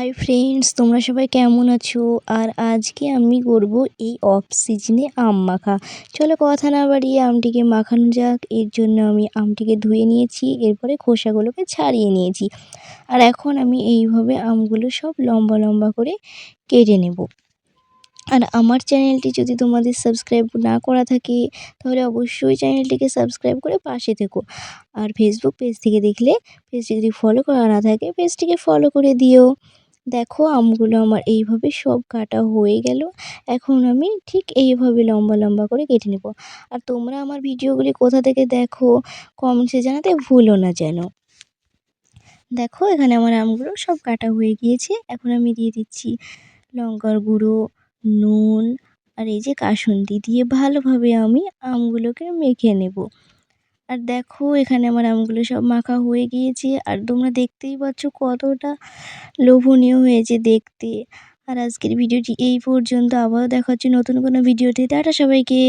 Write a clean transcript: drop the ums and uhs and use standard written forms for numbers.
Hi friends, তোমরা সবাই কেমন আছো? আর আজকে আমি করব এই অফ সিজনে আম মাখা। চলো কথা না বাড়িয়ে আমটিকে মাখানো যাক। এর জন্য আমি আমটিকে ধুয়ে নিয়েছি, এরপরে খোসাগুলোকে ছাড়িয়ে নিয়েছি। আর এখন আমি এইভাবে আমগুলো সব লম্বা লম্বা করে কেটে নেব। আর আমার চ্যানেলটি যদি তোমাদের সাবস্ক্রাইব না করা থাকে তাহলে অবশ্যই চ্যানেলটিকে সাবস্ক্রাইব করে পাশে থেকো। আর ফেসবুক পেজ থেকে দেখলে পেজটি যদি ফলো করা না থাকে পেজটিকে ফলো করে দিও। দেখো আমগুলো আমার এইভাবে সব কাটা হয়ে গেল। এখন আমি ঠিক এইভাবে লম্বা লম্বা করে কেটে নেব। আর তোমরা আমার ভিডিওগুলি কোথা থেকে দেখো কমেন্টসে জানাতে ভুলো না যেন। দেখো এখানে আমার আমগুলো সব কাটা হয়ে গিয়েছে। এখন আমি দিয়ে দিচ্ছি লঙ্কার গুঁড়ো, নুন আর এই যে কাসুন্দি দিয়ে ভালোভাবে আমি আমগুলোকে মেখে নেব। আর দেখো এখানে আমার আমগুলো সব মাখা হয়ে গিয়েছে। আর তোমরা দেখতেই পাচ্ছ কতটা লোভনীয় হয়েছে দেখতে। আর আজকের ভিডিওটি এই পর্যন্ত। আবারও দেখা হচ্ছে নতুন কোনো ভিডিওতে। টাটা সবাইকে।